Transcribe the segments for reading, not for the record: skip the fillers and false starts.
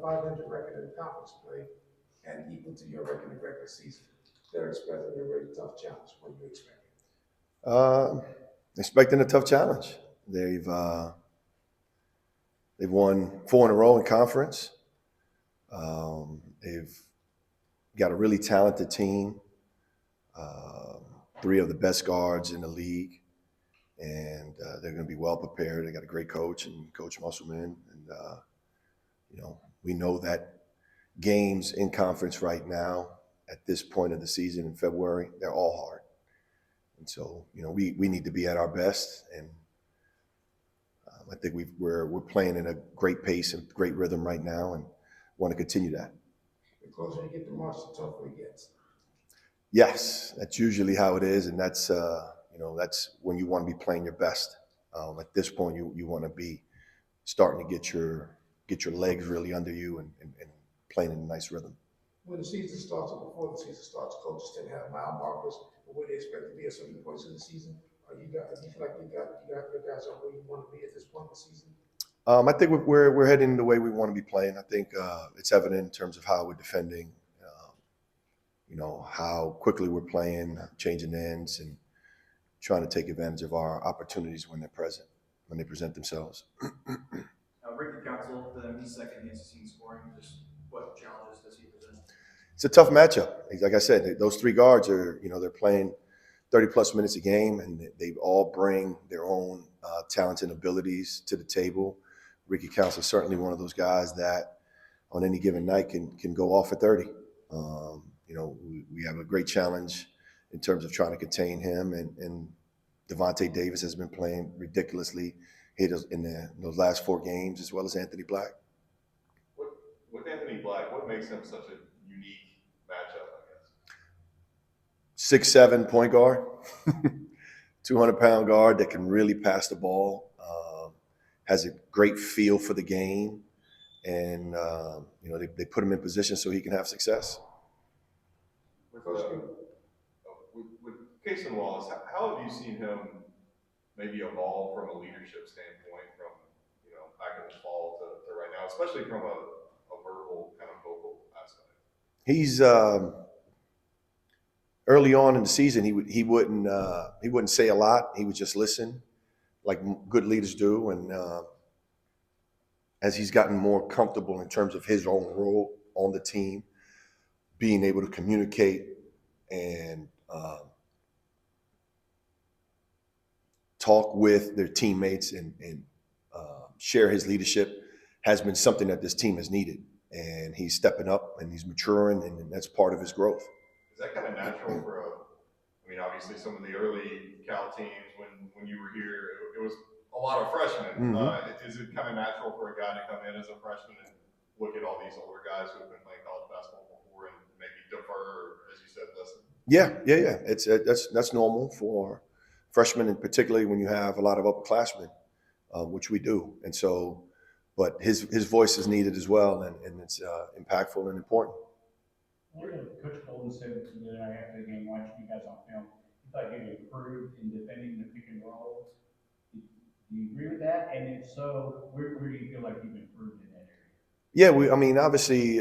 .500 record in conference play and equal to your record in regular season. They're expecting a very tough challenge. What do you expect? Expecting a tough challenge. They've won 4 in a row in conference. They've got a really talented team. 3 of the best guards in the league, and they're going to be well prepared. They got a great coach and Coach Musselman, and we know that games in conference right now at this point of the season in February, they're all hard. And so, we need to be at our best, and I think we're playing in a great pace and great rhythm right now, and want to continue that. The closer you get to March, the tougher it gets. Yes, that's usually how it is, and that's that's when you want to be playing your best. At this point, you want to be starting to get your legs really under you and playing in a nice rhythm. When the season starts or before the season starts, coaches tend to have mile markers for where they expect to be at certain points in the season. Do you feel like you got your guys up where you want to be at this point in the season? I think we're heading the way we want to be playing. I think it's evident in terms of how we're defending, how quickly we're playing, changing ends, and trying to take advantage of our opportunities when they present themselves. Ricky Council, for them, he's second in the SEC scoring. Just what challenges does he present? It's a tough matchup. Like I said, those 3 guards are, they're playing 30-plus minutes a game, and they all bring their own talents and abilities to the table. Ricky Council is certainly one of those guys that on any given night can go off at 30. We have a great challenge in terms of trying to contain him, and Devontae Davis has been playing ridiculously in those last 4 games, as well as Anthony Black. With Anthony Black, what makes him such a unique matchup, I guess? 6'7" point guard, 200-pound guard that can really pass the ball, has a great feel for the game, and they put him in position so he can have success. With Casey Wallace, how have you seen him maybe evolve from a leadership standpoint from back in the fall to right now, especially from a verbal kind of vocal aspect? He's early on in the season he wouldn't say a lot. He would just listen, like good leaders do, and as he's gotten more comfortable in terms of his own role on the team, being able to communicate and talk with their teammates and share his leadership has been something that this team has needed. And he's stepping up and he's maturing, and that's part of his growth. Is that kind of natural obviously some of the early Cal teams when you were here, it was a lot of freshmen. Mm-hmm. Is it kind of natural for a guy to come in as a freshman and look at all these older guys who have been playing college basketball before and maybe defer, or, as you said, listen? Yeah. That's normal for freshmen, and particularly when you have a lot of upperclassmen, which we do. And so, but his voice is needed as well, and it's impactful and important. Coach Golden said the other night after the game, watching you guys on film, he thought you improved in defending the pick and roll. Do you agree with that? And if so, where do you feel like you've improved in that area? Yeah, obviously,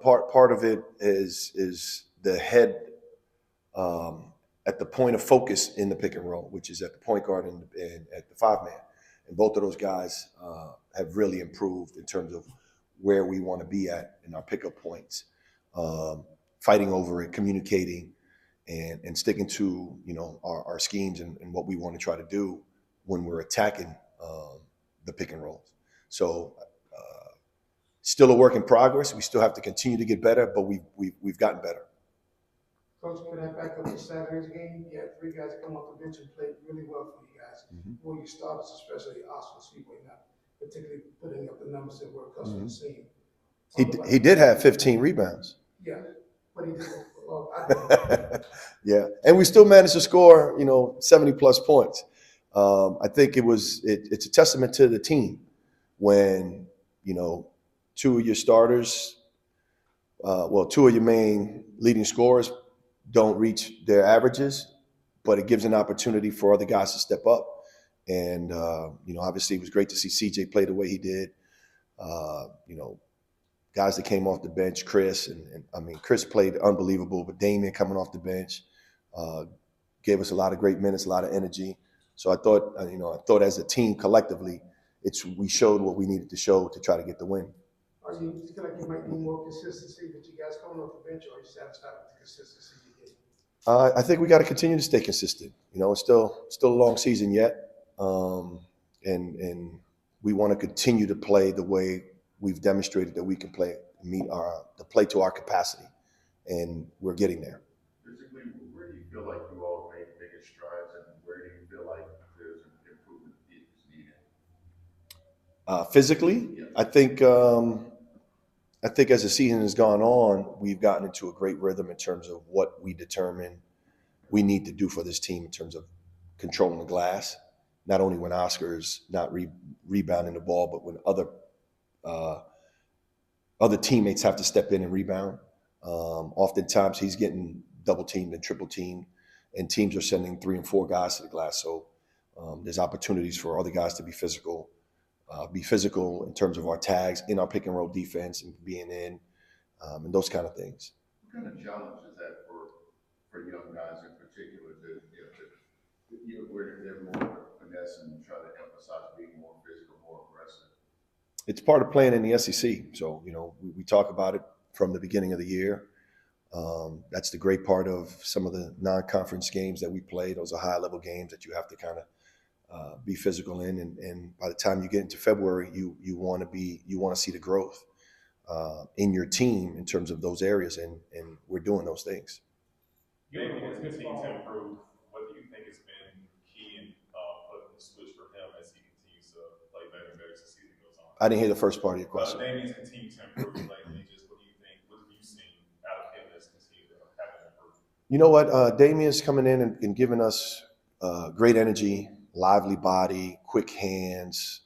part of it is the head at the point of focus in the pick and roll, which is at the point guard and at the 5-man. And both of those guys have really improved in terms of where we want to be at in our pickup points. Fighting over it, communicating, and sticking to our schemes and what we want to try to do when we're attacking the pick and rolls. So still a work in progress. We still have to continue to get better, but we've gotten better. Coach, can I back up to Saturday's game? You had 3 guys come off the bench and played really well for you guys. Mm-hmm. Well, you starters, especially Oscar Speedway, not particularly putting up the numbers that we're accustomed to seeing. He did have 15 rebounds. Yeah, but he did. Yeah, and we still managed to score, 70-plus points. I think it's a testament to the team when, 2 of your starters, 2 of your main leading scorers don't reach their averages, but it gives an opportunity for other guys to step up. And, obviously it was great to see CJ play the way he did. guys that came off the bench, Chris, and I mean, Chris played unbelievable, but Damian coming off the bench gave us a lot of great minutes, a lot of energy. So I thought as a team collectively, we showed what we needed to show to try to get the win. Are you feel like you might need more consistency with you guys coming off the bench, or are you satisfied with the consistency you get? I think we got to continue to stay consistent. It's still a long season yet, and we want to continue to play the way we've demonstrated that we can play, play to our capacity, and we're getting there. Physically, where do you feel like you all made biggest strides, and where do you feel like there's an improvement is needed? Physically, Yeah. I think as the season has gone on, we've gotten into a great rhythm in terms of what we determine we need to do for this team in terms of controlling the glass, not only when Oscar's not rebounding the ball, but when other teammates have to step in and rebound. Oftentimes he's getting double teamed and triple teamed, and teams are sending 3 and 4 guys to the glass. So there's opportunities for other guys to be physical in terms of our tags in our pick and roll defense and being in, and those kind of things. What kind of challenge is that for young guys in particular where they're more finesse and try to emphasize being more physical, more aggressive? It's part of playing in the SEC. So, we talk about it from the beginning of the year. That's the great part of some of the non-conference games that we play. Those are high-level games that you have to kind of be physical in, and by the time you get into February, you want to see the growth in your team in terms of those areas, and we're doing those things. David has continued to improve. What do you think has been key in putting the switch for him as he continues to play better and better as the season goes on? I didn't hear the first part of your question. Damian's continued to improve lately. Just what do you think? What have you seen out of him that's continued to have an improvement? You know what? Damian's coming in and giving us great energy, lively body, quick hands,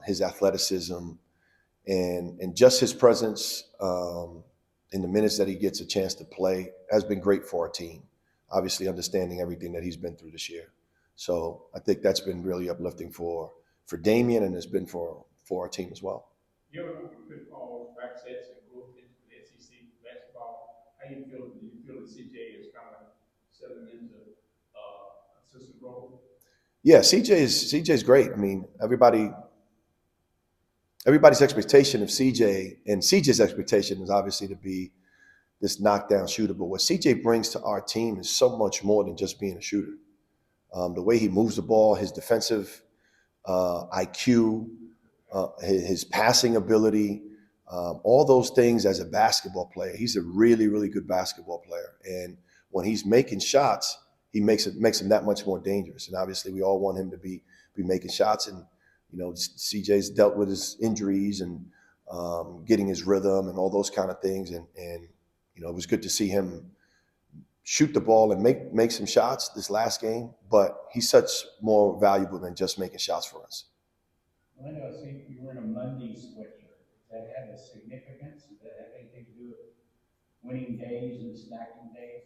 his athleticism, and just his presence in the minutes that he gets a chance to play has been great for our team. Obviously, understanding everything that he's been through this year. So I think that's been really uplifting for Damian, and it's been for our team as well. You ever put all back sets and go into the SEC basketball? How you feel? Do you feel that CJ is kind of settling into assistant role? Yeah, CJ's great. I mean, everybody's expectation of CJ, and CJ's expectation is obviously to be this knockdown shooter. But what CJ brings to our team is so much more than just being a shooter. The way he moves the ball, his defensive IQ, his passing ability, all those things as a basketball player. He's a really, really good basketball player. And when he's making shots, he makes him that much more dangerous. And obviously, we all want him to be making shots. And CJ's dealt with his injuries and getting his rhythm and all those kind of things. And it was good to see him shoot the ball and make some shots this last game. But he's such more valuable than just making shots for us. Orlando, I see you were in a Monday sweatshirt. Does that have a significance? Does that have anything to do with winning days and stacking days?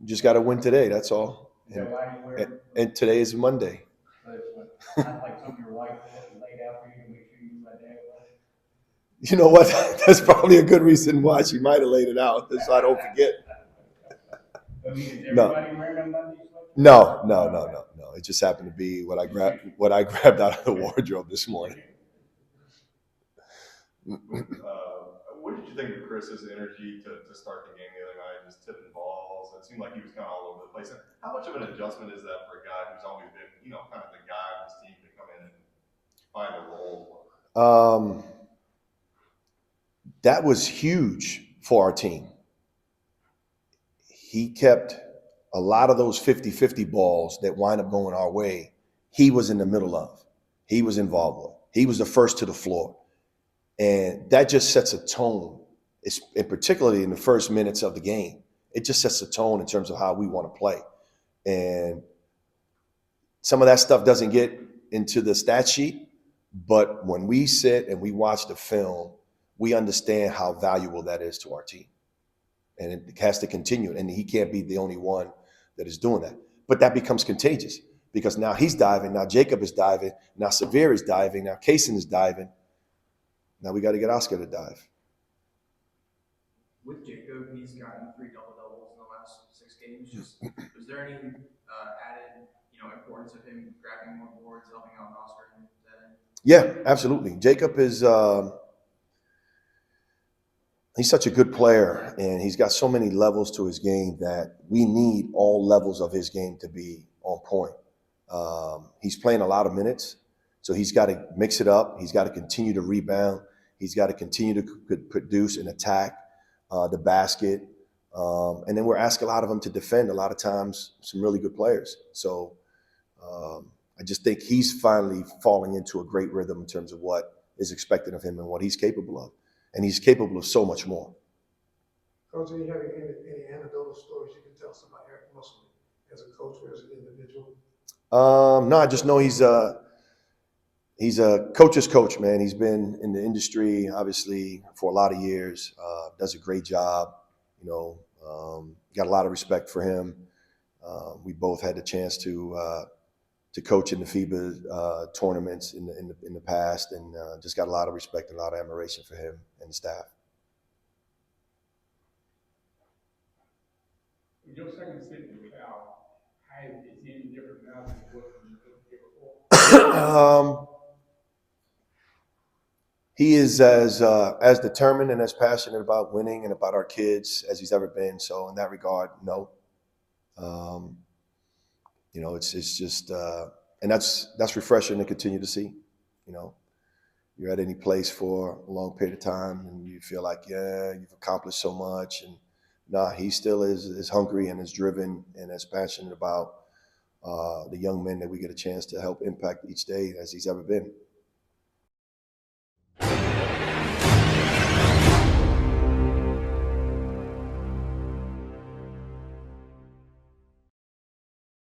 You just got to win today. That's all. Is that why you wear it? And today is Monday. So it's not like something your wife laid out for you to make sure you were there. You know what? That's probably a good reason why she might have laid it out, so I don't forget. I mean, is everybody wearing a Monday sweatshirt? No. It just happened to be what I grabbed out of the wardrobe this morning. What did you think of Chris's energy to start the game the other night, just tipping balls? It seemed like he was kind of all over the place. How much of an adjustment is that for a guy who's always been, kind of the guy of his team to come in and find a role? That was huge for our team. He kept a lot of those 50-50 balls that wind up going our way. He was in the middle of. He was involved with. He was the first to the floor. And that just sets a tone, and particularly in the first minutes of the game. It just sets a tone in terms of how we want to play. And some of that stuff doesn't get into the stat sheet, but when we sit and we watch the film, we understand how valuable that is to our team. And it has to continue. And he can't be the only one that is doing that. But that becomes contagious because now he's diving. Now Jacob is diving. Now Severe is diving. Now Kaysen is diving. Now we got to get Oscar to dive. with Jacob, he's gotten 3 double-doubles in the last 6 games. Just, was there any added, importance of him grabbing more boards, helping out Oscar and that? Yeah, absolutely. Jacob is he's such a good player, and he's got so many levels to his game that we need all levels of his game to be on point. He's playing a lot of minutes, so he's got to mix it up. He's got to continue to rebound. He's got to continue to produce and attack the basket. And then we're asking a lot of him to defend a lot of times some really good players. So I just think he's finally falling into a great rhythm in terms of what is expected of him and what he's capable of. And he's capable of so much more. Coach, do you have any anecdotal stories you can tell somebody Eric Musselman as a coach or as an individual? No, I just know he's a coach's coach, man. He's been in the industry, obviously, for a lot of years. Does a great job. Got a lot of respect for him. We both had the chance to coach in the FIBA tournaments in the past, and just got a lot of respect and a lot of admiration for him and the staff. Your second stint in Cal, how is it any different now than it was when you were here before? He is as determined and as passionate about winning and about our kids as he's ever been. So in that regard, no. It's just and that's refreshing to continue to see. You're at any place for a long period of time and you feel like, yeah, you've accomplished so much, and he still is hungry and is driven and as passionate about the young men that we get a chance to help impact each day as he's ever been.